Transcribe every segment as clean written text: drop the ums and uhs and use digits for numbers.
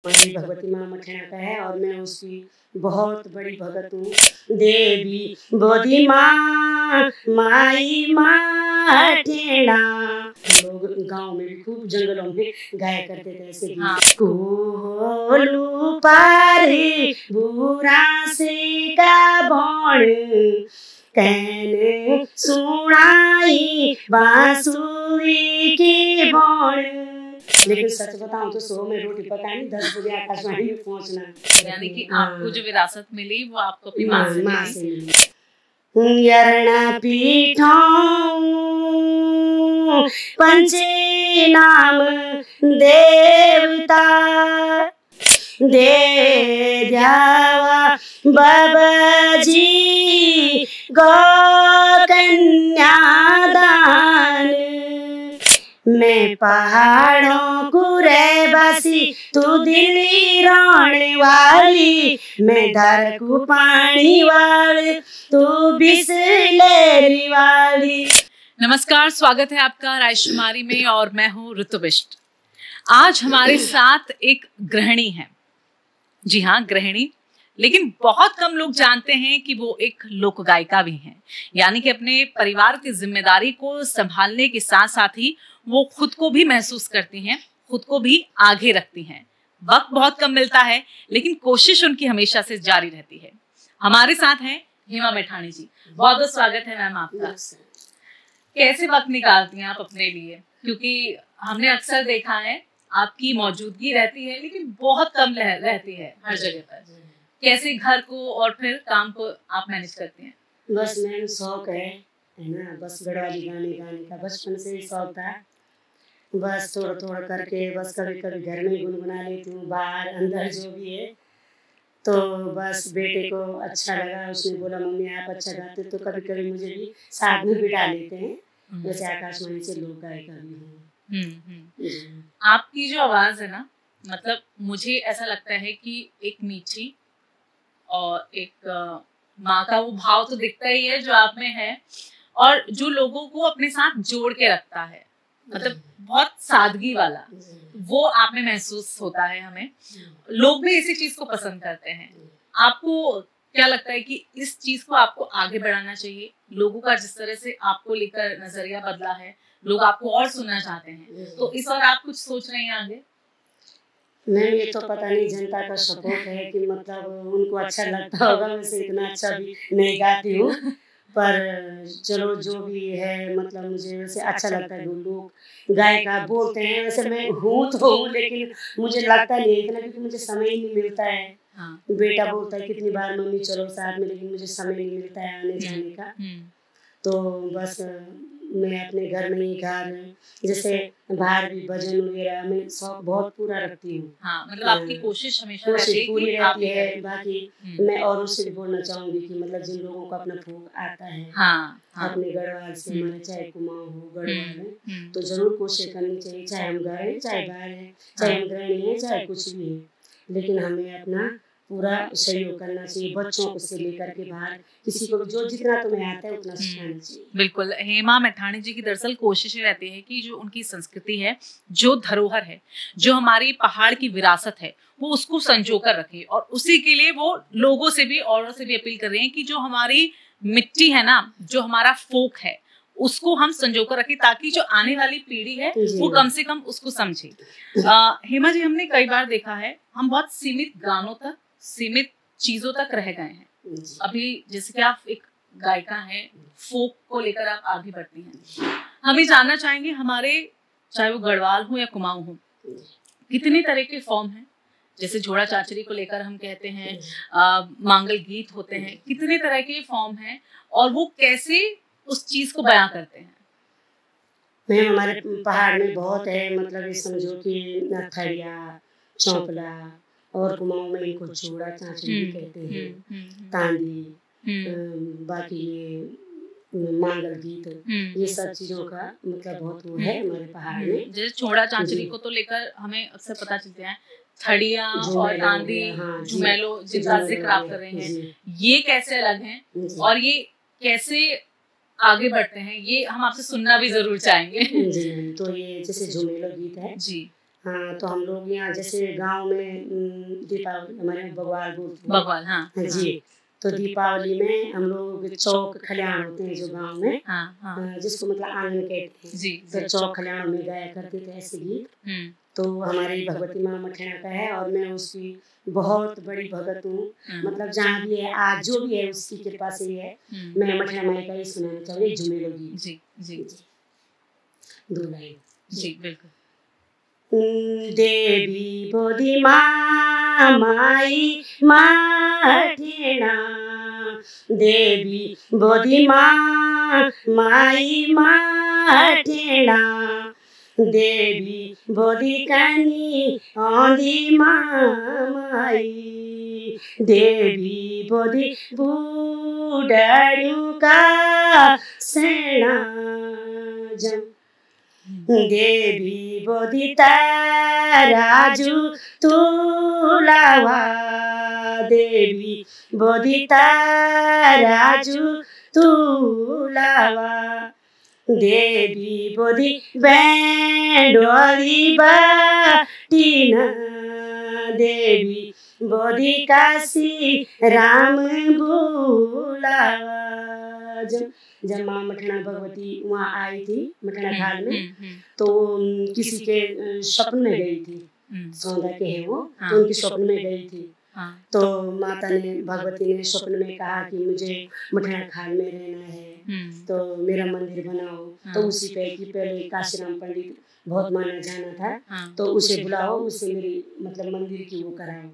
मेरी भगवती माँ मठेना का है और मैं उसकी बहुत बड़ी भगत हूँ। देवी बोधी माँ माई मठेना। लोग गांव में भी खूब जंगलों में गाया करते थे ऐसे गीत। कोलू पारी बुरा से का बण कैन सुनाई बांसुरी की बण। लेकिन सच बताऊं तो 100 में रोटी पकानी 10 बजे आकाशवाणी में पहुंचना। यानी कि आपको जो विरासत मिली वो आपको अपनी माँ से मिली। यरणा पीठों पंचे नाम देवता दे द्यावा बाबाजी गो कन्यादान। मैं पहाड़ों को रहवासी तू दिल्ली रहने वाली, मैं धार को पानी वाली तू बिसलेरी वाली। नमस्कार, स्वागत है आपका राजकुमारी में और मैं हूँ ऋतु बिष्ट। आज हमारे साथ एक गृहिणी है। जी हाँ, गृहिणी, लेकिन बहुत कम लोग जानते हैं कि वो एक लोक गायिका भी हैं। यानी कि अपने परिवार की जिम्मेदारी को संभालने के साथ साथ ही वो खुद को भी महसूस करती हैं, खुद को भी आगे रखती हैं। वक्त बहुत कम मिलता है लेकिन कोशिश उनकी हमेशा से जारी रहती है। हमारे साथ हैं हेमा मैठाणी जी। बहुत बहुत स्वागत है मैम आपका। कैसे वक्त निकालती हैं आप अपने लिए? क्योंकि हमने अक्सर देखा है आपकी मौजूदगी रहती है लेकिन बहुत कम रहती है हर जगह पर। कैसे घर को और फिर काम को आप मैनेज करती हैं? बस मैम शौक है ना, बस गढ़वाली गाने गाने का बचपन से ही शौक था। बस थोड़ा थोड़ा करके बस कभी कभी घर में गुनगुना लेती हूँ, बाहर अंदर जो भी है। तो बस बेटे को अच्छा लगा, उसने बोला मम्मी आप अच्छा गाते, तो कभी कभी मुझे भी साथ में बिठा लेते हैं। वैसे आकाशवाणी से लोक गायिका भी हूँ। आपकी जो आवाज है ना, मतलब मुझे ऐसा लगता है कि एक मीठी और एक माँ का वो भाव तो दिखता ही है जो आप में है, और जो लोगों को अपने साथ जोड़ के रखता है, मतलब बहुत सादगी वाला, वो आप में महसूस होता है। हमें लोग भी इसी चीज को पसंद करते हैं। आपको क्या लगता है कि इस चीज को आपको आगे बढ़ाना चाहिए? लोगों का जिस तरह से आपको लेकर नजरिया बदला है, लोग आपको और सुनना चाहते हैं, तो इस और आप कुछ सोच रहे हैं आगे? मैम ये तो पता नहीं जनता का सपोर्ट है कि मतलब उनको अच्छा लगता होगा। वैसे इतना अच्छा भी नहीं गाती हूँ, पर चलो जो भी है, मतलब मुझे वैसे अच्छा लगता है। लोग गायिका बोलते हैं, वैसे मैं हूँ तो हूँ, लेकिन मुझे लगता नहीं है इतना, क्योंकि मुझे समय ही नहीं मिलता है। हाँ। बेटा बोलता है कितनी बार मम्मी चलो साथ में, लेकिन मुझे समय नहीं मिलता है आने जाने का। तो बस मैं अपने घर में ही गा रही हूँ, जैसे बाहर भी भजन वगैरह में शौक बहुत पूरा रखती हूँ। हाँ, मतलब आपकी कोशिश हमेशा पूरी रहती है। बाकी मैं औरों से भी बोलना चाहूंगी कि मतलब जिन लोगों को अपना फोक आता है, हाँ, अपने गढ़वाल से, हमारे चाहे कुमाऊं हो गढ़वाल है, तो जरूर कोशिश करनी चाहिए। चाहे हम घर हैं, चाहे बाहर हैं, चाहे हम गृहिणी हैं, चाहे कुछ भी है, लेकिन हमें अपना पूरा सहयोग करना चाहिए। बच्चों को से लेकर के बाहर किसी को भी जो जितना तुम्हें आता है उतना सिखाना चाहिए। बिल्कुल। हेमा मैठाणी जी की दरअसल कोशिश रहती है कि जो उनकी संस्कृति है, जो धरोहर है, जो हमारी पहाड़ की विरासत है, वो उसको संजो कर रखे, और उसी के लिए वो लोगों से भी, औरों से भी अपील कर रहे हैं कि जो हमारी मिट्टी है ना, जो हमारा फोक है, उसको हम संजो कर रखें, ताकि जो आने वाली पीढ़ी है वो कम से कम उसको समझे। हेमा जी, हमने कई बार देखा है हम बहुत सीमित गानों तक, सीमित चीजों तक रह गए हैं। अभी जैसे कि आप एक गायिका हैं, फोक को लेकर आप आगे बढ़ती हैं। हम ये जानना चाहेंगे, हमारे चाहे वो गढ़वाल हो या कुमाऊं हो, कितने तरह के फॉर्म हैं? जैसे झोड़ा चाचरी को लेकर हम कहते हैं, मांगल गीत होते हैं, कितने तरह के फॉर्म हैं और वो कैसे उस चीज को बयां करते हैं? मैम हमारे पहाड़ में बहुत है, मतलब ये समझो कि नथड़िया, चौपला, और कुमाऊं में इनको झोड़ा चाचरी भी कहते हैं, तांदी, बाकी ये मांगल गीत, ये सब चीजों का मतलब बहुत वो है हमारे पहाड़ में। जैसे छोड़ा चांचरी को तो लेकर हमें अक्सर पता चलते हैं, थड़िया और तांदी, झुमेलो जिनका जिक्र आप कर रहे हैं, ये कैसे अलग हैं और ये कैसे आगे बढ़ते हैं, ये हम आपसे सुनना भी जरूर चाहेंगे। जी, तो ये जैसे झुमेलो गीत है जी, हाँ, तो हम लोग यहाँ जैसे गांव में दीपावली हमारे यहाँ बगवाल बोलते हैं। बगवाल, हाँ, हाँ जी। तो दीपावली में हम लोग चौक खलियान होते हैं जो गांव में, जिसको मतलब आंगन कहते हैं। जी, तो चौक खलियान में गाया करते थे ऐसे गीत। तो हमारी भगवती माँ मठेना का है और मैं उसकी बहुत बड़ी भगत हूँ। मतलब जहाँ भी है आज जो भी है उसकी कृपा से ही है। मैं मठेना माई का ही सुनाना चाहूँगी झुमेलो गीत। जी जी दो लाइन। जी बिल्कुल। देवी बोधी माँ माई मठेना, देवी बोधी माँ माई मठेना, देवी बोधी कनी आंधी माई, देवी बोधी बूढ़ू का सेना जम, देवी बोधी तराजू तुलावा, देवी बोधी तराजू तुलावा, देवी बोधी बैंडोली बाटीना, देवी बोधी काशी राम बुलावा। जब माँ मठेना भगवती वहाँ आई थी मठेना खाल में, तो किसी के स्वप्न में गई थी। सौंदा के हैं वो, तो उनके स्वप्न में गई थी। तो माता ने भगवती ने स्वप्न में कहा कि मुझे मठेना खाल में रहना है, तो मेरा मंदिर बनाओ। तो उसी पे कि पहले काशीराम पंडित बहुत माना जाना था, तो उसे बुलाओ, उसे मेरी मतलब मंदिर की वो कराओ।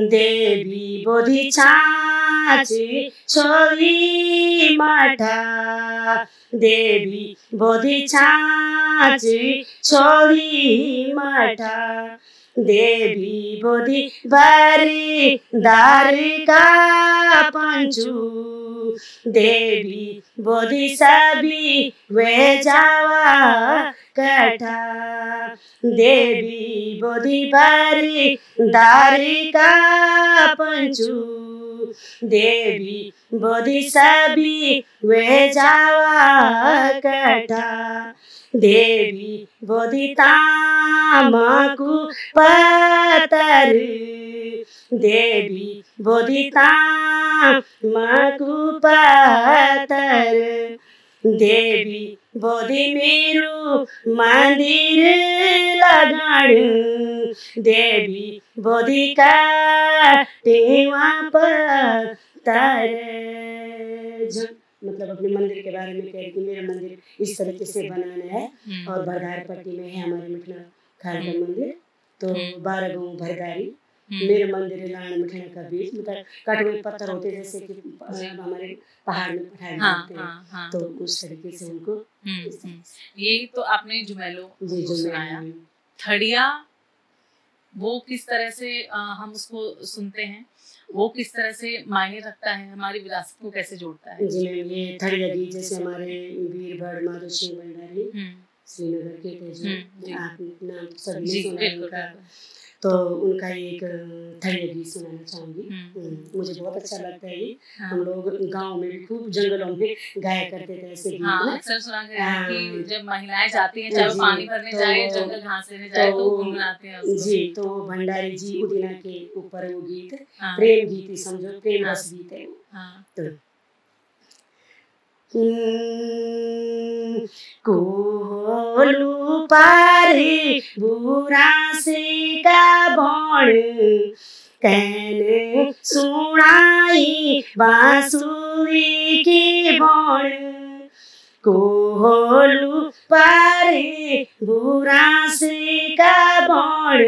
देवी बोधी छाची छोरी माठा, देवी बोधी छाची छोरी माठा, देवी बोधी बारी दारी का पंचू, देवी बोधी सभी वे जावा कठा, देवी बोधी बारी दारी का पंचू, देवी बोधी सभी वे जावा कठा, देवी बोधी तामाकू पतर, देवी बोधी तामाकू पतर, देवी बोधी मेरू मंदिर लगाड़, देवी बोधी का टेवा पत्थर। मतलब अपने मंदिर के बारे में कह रही थी, मेरा मंदिर इस तरीके से बनाना है। और भरदार पट्टी में है हमारे मठेना खाल का मंदिर। तो 12 गाँव भरदारी मेरे मंदिर लाण मठेना का बीच, मतलब कटे हुए पत्थर होते जैसे कि हमारे पहाड़ में पठाए जाते हैं, तो उस तरीके से उनको। यही तो आपने झुमेलो सुनाया। थड़िया वो किस तरह से हम उसको सुनते हैं, वो किस तरह से मायने रखता है, हमारी विरासत को कैसे जोड़ता है? जी मैम, ये थड़िया गीत जैसे हमारे वीर भड़ माधो सिंह भंडारी श्रीनगर के थे, जो आप नाम सभी सुना उनका, तो उनका एक थड़िया गीत सुनाना चाहूँगी। मुझे बहुत अच्छा लगता है ये। हम लोग गांव में भी खूब जंगलों में गाया करते थे ऐसे गीत। अक्सर सुना गया है कि जब महिलाएं जाती हैं, चाहे वो पानी भरने जाए, जंगल घास लेने जाए, तो गुनगुनाते हैं उसको। जी, तो भंडारी जी उदिना के ऊपर वो गीत प्रेम गीत ही समझो, प्रेम रस गीत है वो। कोलू पारी बुरा से का बण, कैन सुनाई बांसुरी की बण, कोलू पारी बुरा से का बण,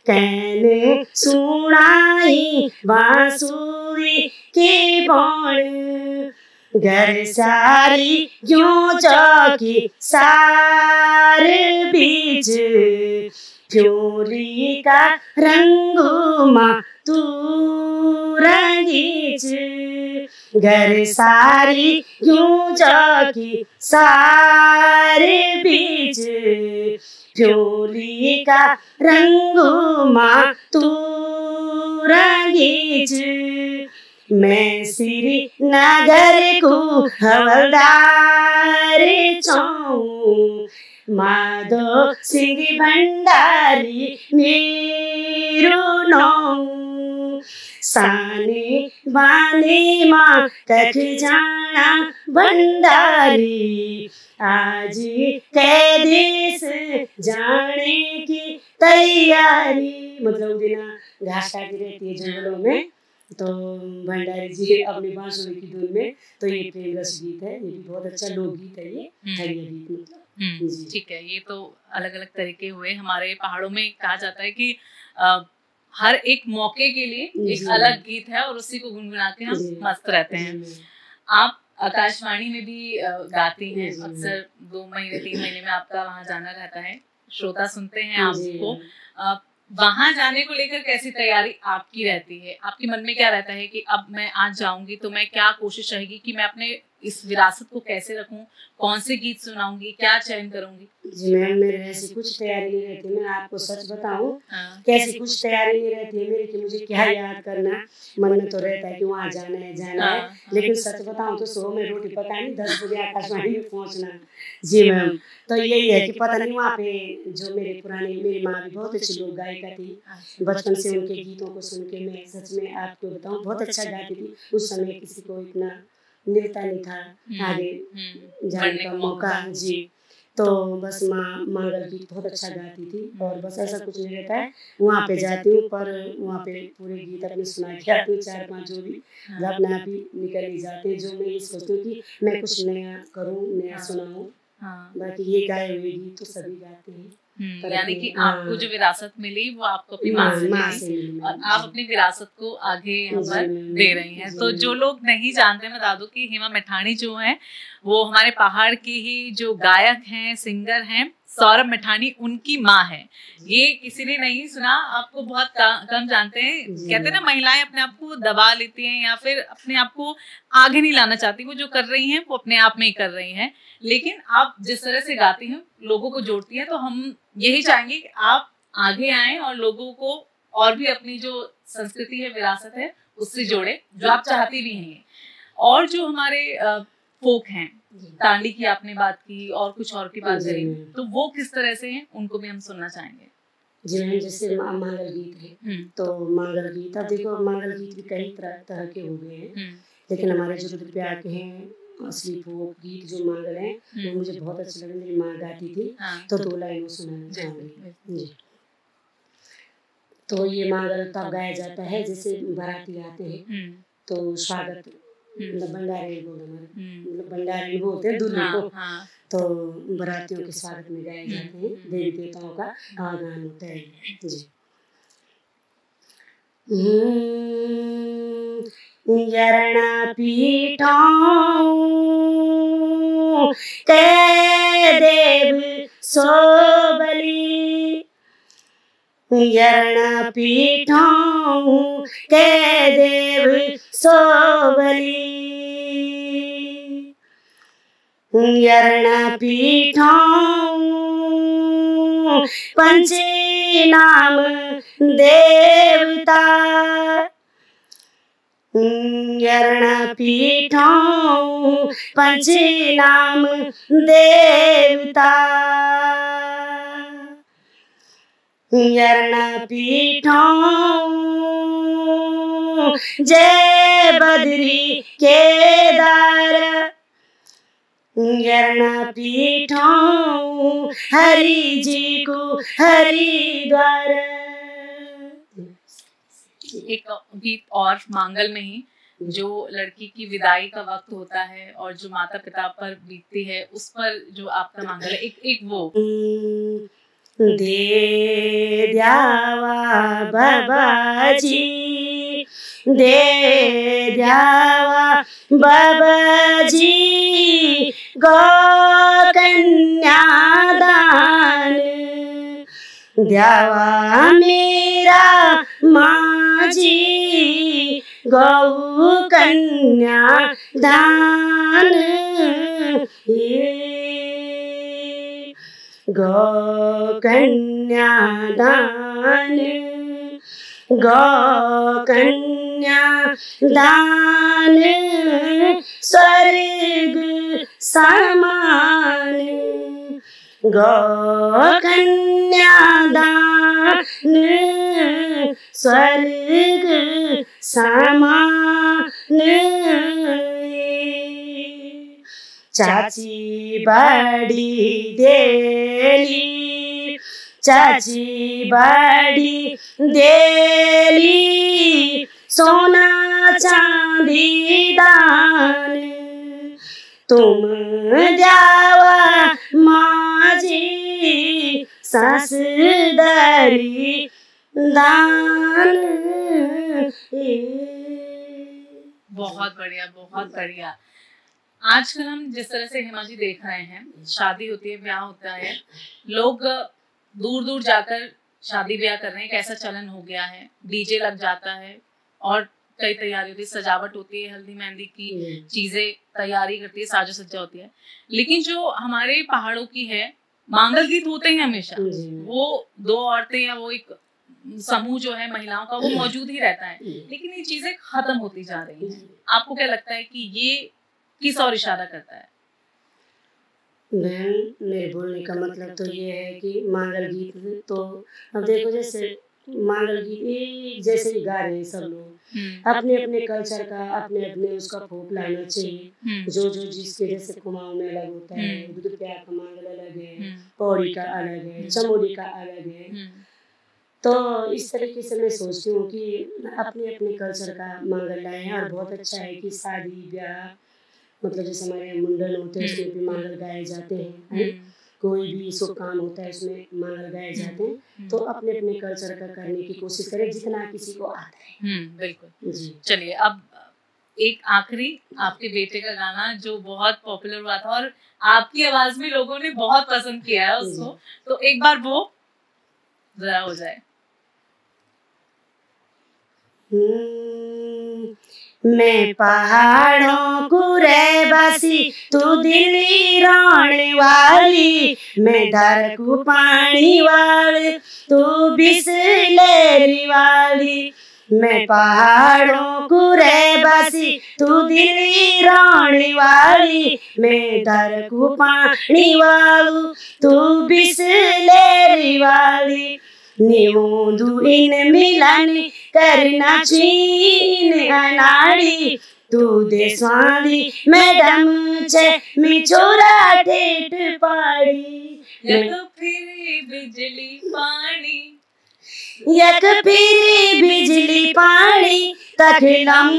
कैन सुनाई बांसुरी की बण, घर सारी क्यों चौकी सार बीच, फ्योली का रंगुमा तू रंगीच, घर सारी क्यों चौकी सार बीच, फ्योली का रंगुमा तू रंगीच, मैं श्रीनगर को हवलदार छाऊं, माधो सिंह भंडारी नीरू नौ साने बाने माँ कख जाना भंडारी आज कै देश जाने की तैयारी। मतलब बिना घास काटी रहती है जंगलों में, तो भंडारी जी अपनी बांसुरी की धुन में, तो ये प्रेम रस गीत है, ये भी बहुत अच्छा लोकगीत है, ये ठरिया गीत मतलब। ठीक है, ये तो अलग अलग तरीके हुए। हमारे पहाड़ों में कहा जाता है कि हर एक मौके के लिए एक अलग गीत है और उसी को गुनगुना के हम मस्त रहते हैं। आप आकाशवाणी में भी गाती हैं, अक्सर 2 महीने 3 महीने में आपका वहाँ जाना रहता है, श्रोता सुनते हैं आपको। वहां जाने को लेकर कैसी तैयारी आपकी रहती है? आपके मन में क्या रहता है कि अब मैं आज जाऊंगी तो मैं क्या कोशिश रहेगी कि मैं अपने इस विरासत को कैसे रखूं, कौन से गीत सुनाऊंगी, क्या चयन करूंगी? जी मैम, मेरे ऐसी कुछ तैयारी नहीं रहती। मैं आपको सच बताऊं, कैसी कुछ तैयारी नहीं रहती है मेरी कि मुझे क्या याद करना। मन में तो रहता है कि वहाँ जाना है, लेकिन सच बताऊं तो सुबह में रोटी पकानी, 10 बजे आकाशवाणी में पहुँचना। जी मैम, तो यही है कि पता नहीं वहाँ पे जो मेरी माँ भी बहुत अच्छी लोक गायिका थी। बचपन से उनके गीतों को सुन के मैं सच में आपको बताऊं बहुत अच्छा गाती थी। उस समय किसी को इतना मिलता नहीं था आगे जाने का मौका। जी, तो बस माँ मंगल गीत बहुत अच्छा गाती थी और बस ऐसा कुछ नहीं रहता है। वहाँ पे जाती हूँ पर वहाँ पे पूरे गीत अपने सुना के आती हूँ, 4-5 जो भी अपने आप ही निकल ही जाते हैं। जो मैं ये सोचती हूँ कि मैं कुछ नया करूँ, नया सुनाऊँ। बाकी ये गाए हुए गीत तो सभी गाते हैं। यानी कि आपको जो विरासत मिली वो आपको अपनी माँ से मिली और आप अपनी विरासत को आगे यहाँ पर दे रही हैं। तो जो लोग नहीं जानते, मैं बता दूं कि हेमा मैठाणी जो है वो हमारे पहाड़ की ही जो गायक हैं, सिंगर हैं, सौरभ मैठाणी उनकी माँ है। ये किसी ने नहीं सुना, आपको बहुत कम जानते हैं। कहते हैं ना, महिलाएं अपने आप को दबा लेती हैं या फिर अपने आप को आगे नहीं लाना चाहती। वो जो कर रही हैं वो अपने आप में ही कर रही हैं, लेकिन आप जिस तरह से गाती हैं, लोगों को जोड़ती हैं, तो हम यही चाहेंगे कि आप आगे आएं और लोगों को और भी अपनी जो संस्कृति है, विरासत है, उससे जोड़े, जो आप चाहती भी हैं। और जो हमारे फोक हैं, तांडी की आपने बात की और कुछ और की बात करी, तो वो किस तरह से हैं, उनको भी हम सुनना चाहेंगे। जी मैम, जैसे मंगल गीत है, तो मंगल गीत, अब देखो मंगल गीत भी कई तरह के हो गए हैं, लेकिन हमारे जो रुद्रप्रयाग के हैं असली फोक गीत जो मंगल हैं, वो मुझे बहुत अच्छे लगे। मेरी माँ गाती थी, तो 2 लाइन सुनाना चाहूँगी। जी, तो ये मंगल तब गाया जाता है जैसे बाराती आते हैं तो स्वागत भंडारे बोलते हैं दूल्हे को, तो बारातियों के स्वागत में गाए जाते हैं, देवी देवताओं का आगमन होता है। जी, यरणा पीठों कै देव सोबली, यरणा पीठों कै देव सोबली, यरणा पीठों पंचे नाम देवता, यरणा पीठों पंचे नाम देवता, यरणा पीठों जय बद्री केदार, यरणा पीठों हरि जी को हरिद्वार। एक गीत और मांगल में ही, जो लड़की की विदाई का वक्त होता है और जो माता पिता पर बीतती है, उस पर जो आपका मांगल है, एक वो दे द्यावा बाबाजी, दे द्यावा बाबाजी गौ कन्यादान, द्यावा मेरा माजी गौ कन्यादान, गौ कन्यादान, गौ कन्यादान, स्वर्ग समान, गौ कन्यादान स्वर्ग समान। चाची बड़ी देली, चाची बड़ी देली सोना चांदी दान। तुम जावा माझी सास दरी दान। बहुत बढ़िया, बहुत बढ़िया। आजकल हम जिस तरह से हेमा जी देख रहे हैं, शादी होती है, ब्याह होता है, लोग दूर दूर जाकर शादी ब्याह कर रहे हैं, कैसा चलन हो गया है, डीजे लग जाता है और कई तैयारी होती है, सजावट होती है, हल्दी मेहंदी की चीजें तैयारी करती है, साजो सज्जा होती है। लेकिन जो हमारे पहाड़ों की है, मांगल गीत होते हैं हमेशा, वो दो औरतें या वो एक समूह जो है महिलाओं का, वो मौजूद ही रहता है। लेकिन ये चीजें खत्म होती जा रही हैं। आपको क्या लगता है कि ये किस और इशारा करता है? बहन, मेरे बोलने का मतलब तो ये है कि मांगल गीत तो अब देखो, जैसे मांगल गीत जैसे ही गा रहे हैं सब लोग, अपने अपने कल्चर का अपने अपने उसका फोक लाना चाहिए। जो जो जिसके जैसे कुमाऊं में अलग होता है, दुदुप्या का मांगल अलग है, पौड़ी का अलग है, चमोली का अलग है। तो इस तरीके से मैं सोचती हूँ कि अपने अपने कल्चर का मांगल लाएं। और बहुत अच्छा है कि शादी ब्याह, मतलब जैसे हमारे मुंडन होते हैं उसमें भी मांगल गाए जाते हैं, कोई भी शुभ काम होता है उसमें मांगल गाए जाते हैं। तो अपने अपने कल्चर का करने की कोशिश करें जितना किसी को आता है। बिल्कुल जी। चलिए, अब एक आखिरी आपके बेटे का गाना जो बहुत पॉपुलर हुआ था और आपकी आवाज में लोगों ने बहुत पसंद किया है उसको, तो एक बार वो जरा हो जाए। मैं पहाड़ों को रहवासी, तू दिल्ली रहने वाली, मैं धार को पानी वाली, तू बिसलेरी वाली। मैं पहाड़ों को रहवासी, तू दिल्ली रहने वाली, मैं धार को पानी वाली, तू बिसलेरी वाली। नीवोंदू इन मिलन करना चीन अनाड़ी, तू देशवाली मैडम छे मिचोरा ठेठ पाड़ी। यक फिरी बिजली पानी, यक फिरी बिजली पानी, तखलम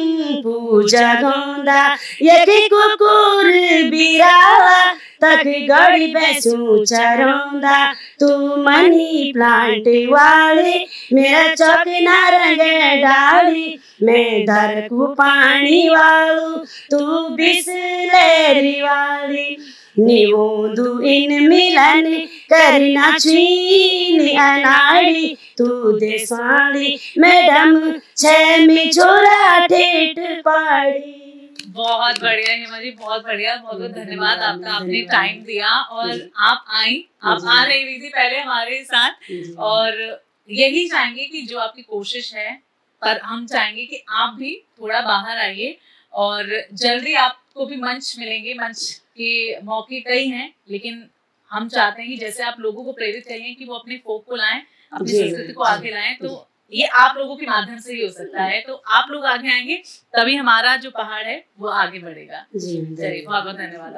पूजा गोंदा, यक कुकुर बिरावा, तक गड़ी बैसू चरोंदा। तू मनी प्लांट वाली, मेरा चौक नारंग डाली, मैं धर को पानी वालू, तू बिसलेरी वाली। नीवोंदू इन मिलन करना चीन अनाड़ी, तू देशवाली मैडम छे मिचोरा ठेठ पाड़ी। बहुत बढ़िया हेमा जी, बहुत बढ़िया, बहुत बहुत धन्यवाद आपका, आपने टाइम दिया और आप आई। आप आ नहीं रही थी पहले हमारे साथ, और यही चाहेंगे कि जो आपकी कोशिश है, पर हम चाहेंगे कि आप भी थोड़ा बाहर आइए और जल्दी आपको भी मंच मिलेंगे। मंच के मौके कई हैं, लेकिन हम चाहते हैं कि जैसे आप लोगों को प्रेरित करिए कि वो अपने फोक को लाएं, अपनी संस्कृति को आगे लाएं, तो ये आप लोगों के माध्यम से ही हो सकता है। तो आप लोग आगे आएंगे तभी हमारा जो पहाड़ है वो आगे बढ़ेगा। जी, चलिए, बहुत बहुत धन्यवाद।